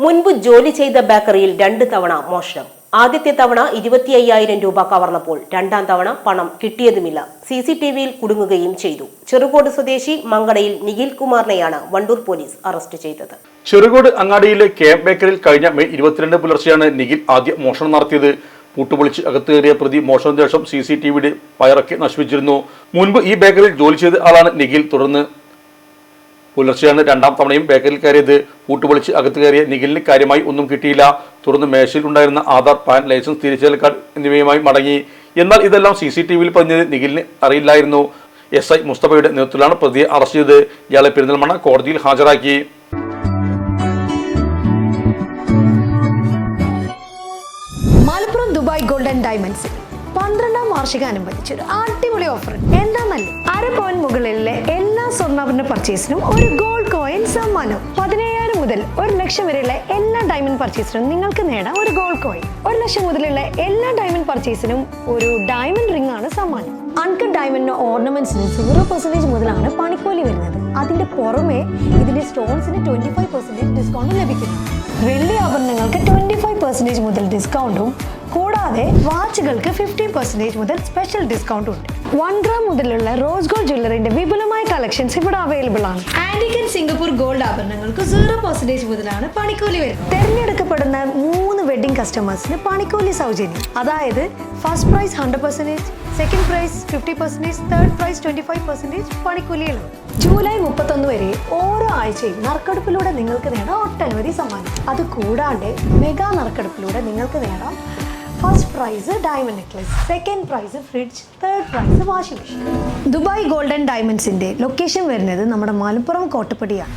മുൻപ് ജോലി ചെയ്ത ബേക്കറിയിൽ 2 തവണ മോഷണം. ആദ്യത്തെ തവണ 25,000 രൂപ കവർന്നപ്പോൾ രണ്ടാം തവണ പണം കിട്ടിയതുമില്ല. CCTVയിൽ കുടുങ്ങുകയും ചെയ്തു. ചെറുകോട് സ്വദേശി മങ്കടയിൽ നിഖിൽ കുമാറിനെയാണ് വണ്ടൂർ പോലീസ് അറസ്റ്റ് ചെയ്തത്. ചെറുകോട് അങ്ങാടിയിലെ KM ബേക്കറിയിൽ കഴിഞ്ഞ മെയ് 22 പുലർച്ചെയാണ് നിഖിൽ ആദ്യ മോഷണം നടത്തിയത്. പൂട്ടുപൊളിച്ച് അകത്ത് കയറിയ പ്രതി മോഷണത്തിന് ശേഷം CCTVയുടെ വയറൊക്കെ നശിപ്പിച്ചിരുന്നു. മുൻപ് ഈ ബേക്കറിയിൽ ജോലി ചെയ്ത ആളാണ് നിഖിൽ. തുടർന്ന് പുലർച്ചെയാണ് രണ്ടാം തവണയും ബേക്കറിയിൽ കയറിയത്. പൂട്ടുപൊളിച്ച് അകത്ത് കയറിയ നിഖിലിന് കാര്യമായി ഒന്നും കിട്ടിയില്ല. തുടർന്ന് മേശയിൽ ഉണ്ടായിരുന്ന ആധാർ, പാൻ, ലൈസൻസ്, തിരിച്ചറിയൽ കാർഡ് എന്നിവയുമായി മടങ്ങി. എന്നാൽ ഇതെല്ലാം CCTVയിൽ പറഞ്ഞത് നിഖിലിന് അറിയില്ലായിരുന്നു. SI മുസ്തഫയുടെ നേതൃത്വത്തിലാണ് പ്രതിയെ അറസ്റ്റ് ചെയ്തത്. ഇയാളെ പെരിന്തൽമണ്ണ കോടതിയിൽ ഹാജരാക്കി. മലപ്പുറം ദുബായ് ഗോൾഡൻ ഡയമണ്ട്സിൽ 12ാം വാർഷികാനുബന്ധിച്ച് ഒരു അടിപൊളി ഓഫർ. എന്താന്നല്ലേ, 1/2 പവൻ മുകളിലെ എല്ലാ സ്വർണ്ണാഭരണ പർച്ചേസിനും ഒരു ഗോൾഡ് കോയിൻ സമ്മാനം. 17,000 മുതൽ 1 ലക്ഷം വരെയുള്ള എല്ലാ ഡയമണ്ട് പർച്ചേസിനും നിങ്ങൾക്ക് നേടാം ഒരു ഗോൾഡ് കോയിൻ. 1 ലക്ഷം മുതലുള്ള എല്ലാ ഡയമണ്ട് പർച്ചേസിനും ഒരു ഡയമണ്ട് റിംഗ് ആണ് സമ്മാനം. അൺകട്ട് ഡയമണ്ട് ഓർണമെന്റ്സിന് 0% മുതലാണ് പണിക്കൂലി വരുന്നത്. അതിന്റെ പുറമെ ഇതിന്റെ സ്റ്റോൺസിന് 25% ഡിസ്കൗണ്ട് ലഭിക്കുന്നു. വെള്ളി ആഭരണങ്ങൾക്ക് 25% മുതൽ ഡിസ്കൗണ്ടും കൂടാതെ വാച്ചുകൾക്ക് 50% മുതൽ സ്പെഷ്യൽ ഡിസ്കൗണ്ടും ഉണ്ട്. 1 ഗ്രാം മുതലുള്ള റോസ് ഗോൾഡ് ജ്വല്ലറിന്റെ വിപുലമായ കളക്ഷൻസ് ഇവിടെ അവൈലബിൾ ആണ്. ആന്റിക് ആൻഡ് സിംഗപ്പൂർ ഗോൾഡ് ആഭരണങ്ങൾക്ക് 0% മുതലാണ് പണിക്കൂലി വരുന്നത്. തെരഞ്ഞെടുക്കപ്പെടുന്ന 3 വെഡിംഗ് കസ്റ്റമേഴ്സിന് പണിക്കൂലി സൗജന്യം. അതായത് first prize 100%, second prize 50%, third prize 25% പണിക്കൂലികളും. ജൂലൈ 31 വരെ ഓരോ ആഴ്ചയും നറുക്കെടുപ്പിലൂടെ നിങ്ങൾക്ക് നേടാം ഒട്ടനവധി സമ്മാനം. അത് കൂടാണ്ട് മെഗാ നറുക്കെടുപ്പിലൂടെ നിങ്ങൾക്ക് നേടാം first prize diamond necklace, second prize fridge, third prize washing machine. Dubai golden ഡയമണ്ട്സിന്റെ ലൊക്കേഷൻ വരുന്നത് നമ്മുടെ മലപ്പുറം കോട്ടപ്പടിയാണ്.